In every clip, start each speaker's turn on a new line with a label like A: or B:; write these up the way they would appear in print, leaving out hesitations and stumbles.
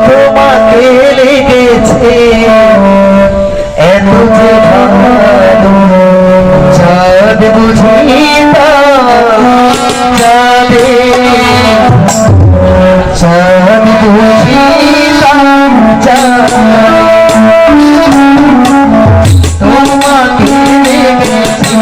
A: তোমাকে লেগেছে এত যে ভালো চাঁদ বুঝি যাবে চাঁদ বুঝি তোমাকে লেগেছে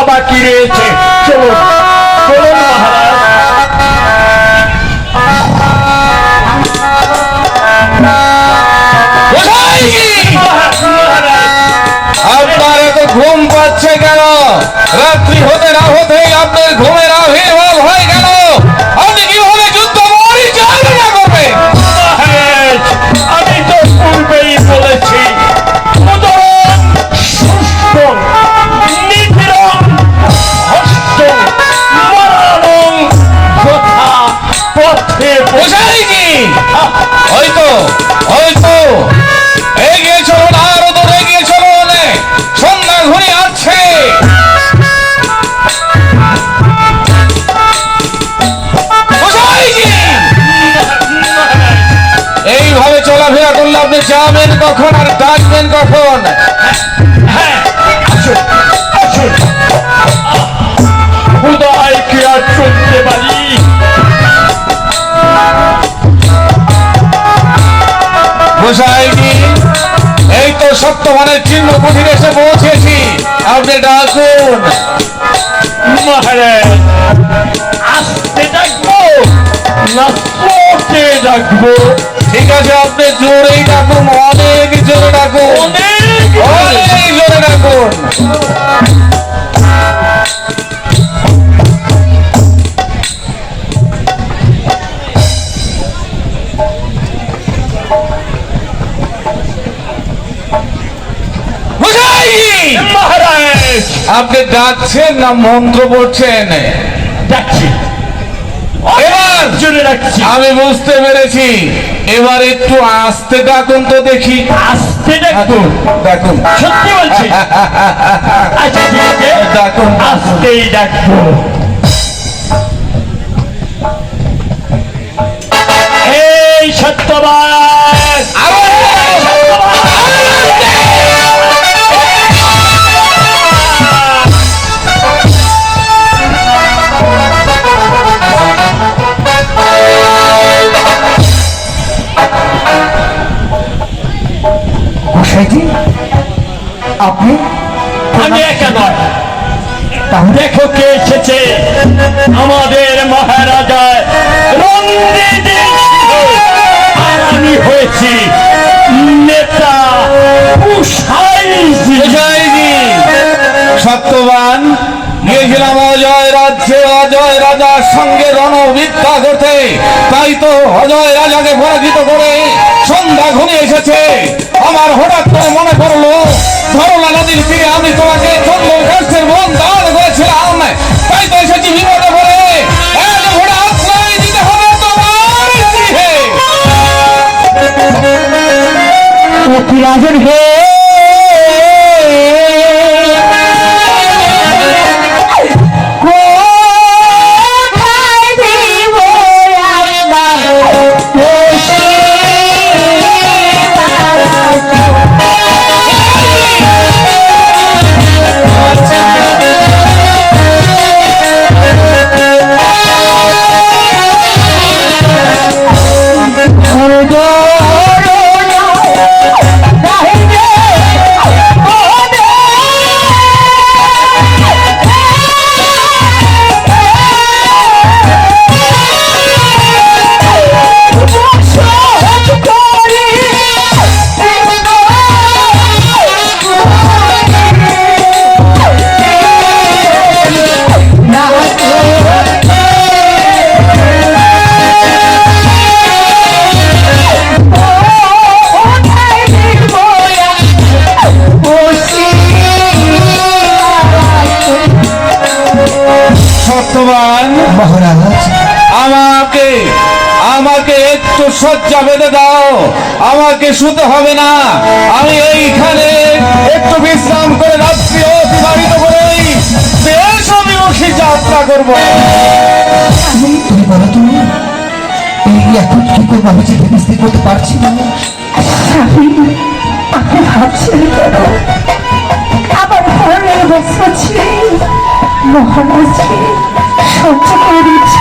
A: বাকি রয়েছে। চলুন চলুন আপনার এত ঘুম পাচ্ছে কেন? রাত্রি হতে না হতেই আপনার ঘুমের আবির্ভাব হয়ে গেল। আপনি কিভাবে যুদ্ধ পরিচালনা করবেন? আমি তো পূর্বেই বলেছি হয়তো এগিয়ে চলুন, আরো দূরে এগিয়ে চলুন, সন্ধ্যা ঘুরে আসছে। এইভাবে চলাফেরা করলে আপনি যাবেন কখন আর ডাকবেন কখন? খুদাই কি আর শুনতে পারি? এই তো সত্যবানের চিহ্ন কুঠিরে এসে পৌঁছেছি, আপনি ডাকুন। মহারাজ আসতে ডাকবো না পৌঁছে ডাকবো? ঠিক আছে, আপনি জোরেই ডাকুন, অনেক জোরে ডাকুন, অনেক জোরে ডাকুন। আপনি ডাকছেন না মন্ত্র পড়ছেন? ডাকছি, এবার জোরে ডাকছি। আমি বুঝতে পেরেছি, এবার একটু আস্তে ডাকুন তো দেখি। আস্তে ডাকুন? ডাকুন, সত্যি বলছি। আচ্ছা ঠিক আছে, ডাকুন, আস্তেই ডাকবো। এই সত্যবান, আপনি? আমি একা নয়, দেখো কে এসেছে। আমাদের মহারাজা আমি হয়েছি নেতা সত্যবান। গিয়েছিলাম অজয় রাজ্যে অজয় রাজার সঙ্গে রণবিদ্যা করতে, তাই তো অজয় রাজাকে পরাজিত করে সন্ধ্যা ঘনিয়ে এসেছে। আমার হঠাৎ করে মনে পড়লো ধরলা নদীর তীরে আমি তোমাকে চন্দ্রকাষ্ঠের বন দান করেছিলাম, তাই তো এসেছি বিপদে পড়ে। আশ্রয় দিতে হবে তোমার গৃহে। রাজন হে, শয্যা বেঁধে দাও, আমাকে শুতে হবে না। আমি এইখানে একটু বিশ্রাম করে রাত্রি অতিবাহিত করেই দেশ অভিমুখী যাত্রা করবো।
B: তুমি বলো তুমি এই এখন কি করবো আমি যে স্থির করতে পারছি না।
C: আপনি ভাবছেন কেন? আমার ঘরে বসেছি, মহারাজকে সহ্য করে দিচ্ছি।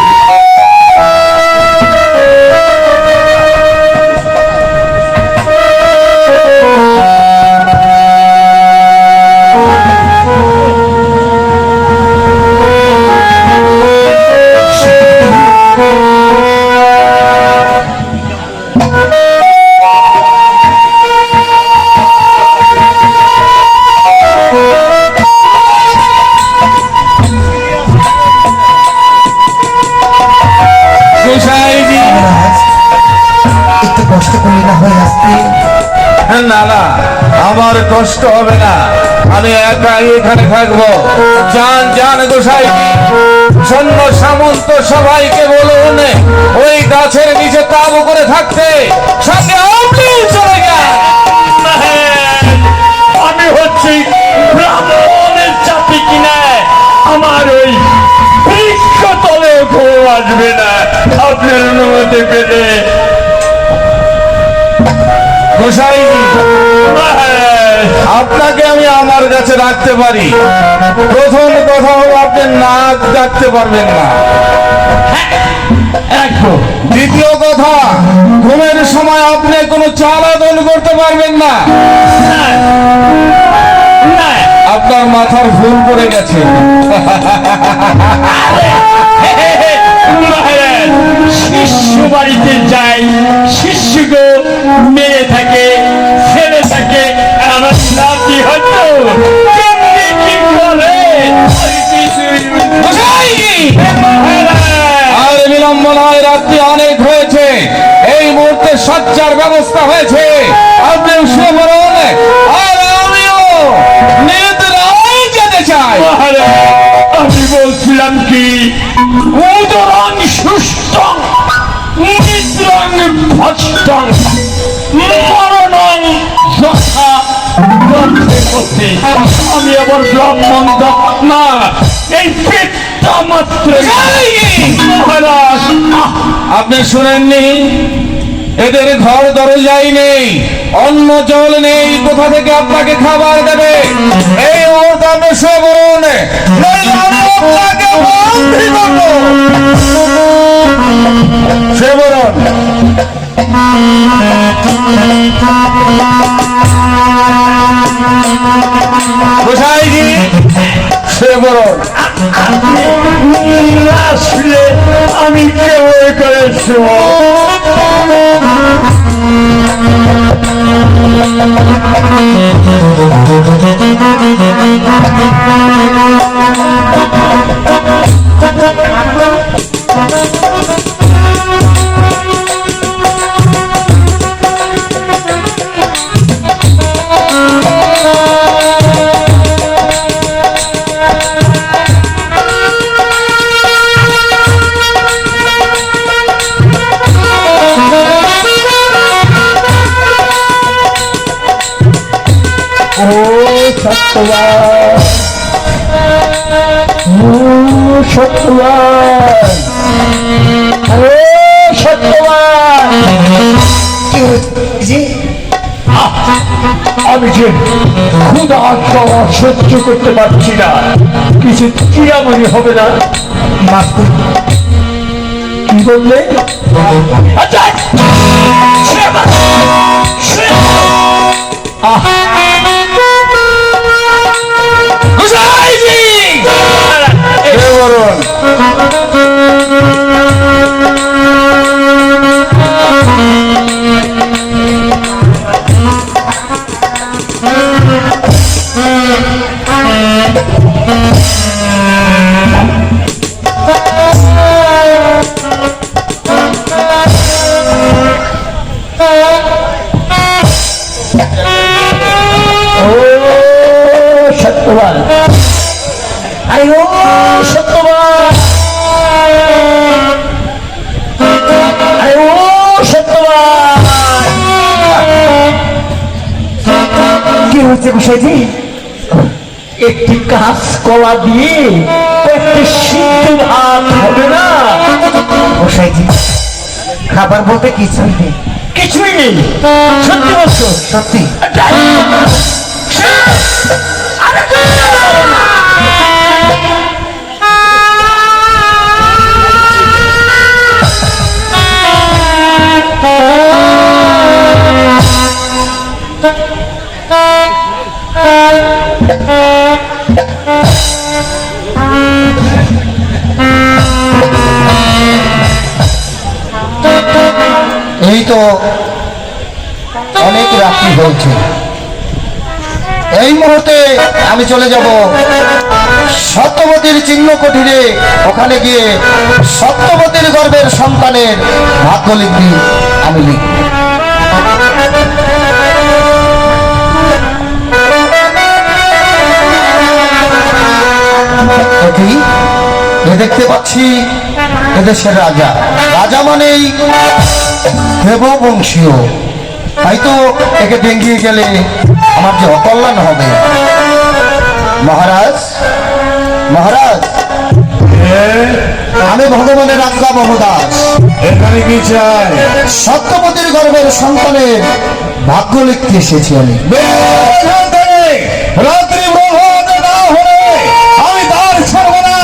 B: একটু কষ্ট করলে না হয় আসতে?
A: না না, আমার কষ্ট হবে না, আমি একাই এখানে থাকবো। যান যান গোসাই, সৈন্য সামন্ত সবাইকে বলুন ওই গাছের নিচে তাবু করে থাকতে, সঙ্গে আপনি চলে যান।
D: আমি হচ্ছি ব্রাহ্মণের চাপি কিনা, আমার ওই বৃক্ষতলে ঘুম আসবে না আপনার অনুমতি পেলে।
A: গোসাই, আপনাকে আমি আমার কাছে রাখতে পারি। প্রথম কথা হলো আপনি নাক ডাকতে পারবেন না। দ্বিতীয় কথা, ঘুমের সময় আপনি কোনো চালাদন করতে পারবেন না। আপনার মাথার ভুল পড়ে গেছে।
D: শিষ্য বাড়িতে যাই, শিষ্যকে মেরে থাকে, ছেড়ে থাকে, আমার নাতি হয়তো কি করে।
A: আর বিলম্ব নয়, রাত্রি অনেক হয়েছে, এই মুহূর্তে শয্যার ব্যবস্থা হয়েছে, আপনি শুয়ে পড়ুন। আর আমিও নিদ্রায় যেতে চাই।
D: আমি বলছিলাম কি, উদরং সুস্থং নিদ্রং ভষ্টং মরণং যথা গর্ভে। আমি আবার ব্রাহ্মণ না, এই পেটটা মাত্র। মহারাজ,
A: আপনি শুনেননি, এদের ঘর দরজাই নেই, অন্ন জল নেই, কোথা থেকে আপনাকে খাবার দেবে? এই মুহূর্তে আপনি শুয়ে পড়ুন, নইলে আমি আপনাকে বন্দি করবো। শুয়ে পড়ুন। গোসাইজি, শুয়ে পড়ুন।
D: আসলে আমি কেমন করে আমি যে ক্ষুধা সহ্য করতে পারছি না, কিছু চিরামণি হবে না?
B: মাফ করুন।
D: কি বললে? আচ্ছা,
A: গোসাইজি, শুয়ে পড়ুন।
D: সত্যবান, আরে ও সত্যবান, আরে ও সত্যবান।
B: কি হয়েছে গোসাইজি?
D: একটি কাঁচ কলা দিয়ে একটি সিদ্ধ ভাত হবে না?
B: গোসাইজি খাবার বলতে কিছুই নেই।
D: কিছুই নেই, সত্যি বলছো?
B: সত্যি? এই তো অনেক রাত্রি হয়েছে। এই মুহূর্তে আমি চলে যাব সত্যবতীর চিহ্ন কুঠিরে। ওখানে গিয়ে সত্যবতীর গর্ভের সন্তানের ভাগ্য লিখবি, আমি লিখব। কি এ দেখতে পাচ্ছি এদেশের রাজা। রাজা মানেই দেববংশীয়, তাই তো একে ডেঙ্গিয়ে গেলে আমার যে অকল্যাণ হবে। মহারাজ, মহারাজ, আমি ভগবানের আজ্ঞা মহদাস।
A: এখানে কি চাই?
B: সত্যবতীর গর্ভের সন্তানের ভাগ্য লিখতে এসেছি আমি।
A: রাত্রি প্রভাত না হলে আমি দ্বার ছাড়ব না।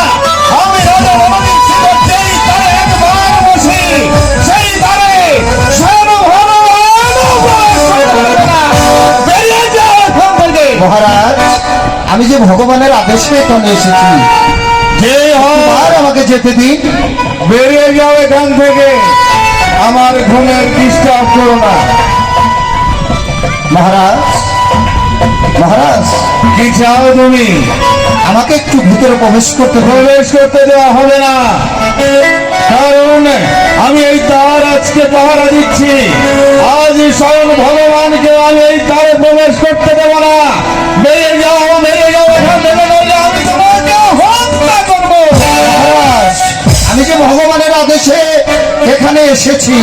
A: আমি রাজা রণবীর যেই দ্বারে একবার বসি, সেই দ্বারে বেরিয়ে যাও এখান থেকে।
B: মহারাজ, আমি যে ভগবানের আদেশে এখানে এসেছি,
A: যে
B: আর আমাকে যেতে দিন।
A: বেরিয়ে যাও এখান থেকে। আমার ঘুমের ডিস্টার্ব করো না।
B: মহারাজ, মহারাজ,
A: কি চাও তুমি?
B: আমাকে একটু ভিতরে প্রবেশ করতে হবে।
A: প্রবেশ করতে দেওয়া হবে না, কারণ আমি এই দ্বার আজকে পাহারা দিচ্ছি। আজ স্বয়ং ভগবানকে আমি এই দ্বারে প্রবেশ করতে দেব না। বেরিয়ে যাও, বেরিয়ে যাও এখান থেকে, নইলে আমি তোমাকে হত্যা করবো।
B: মহারাজ, আমি যে ভগবানের আদেশে এখানে এসেছি,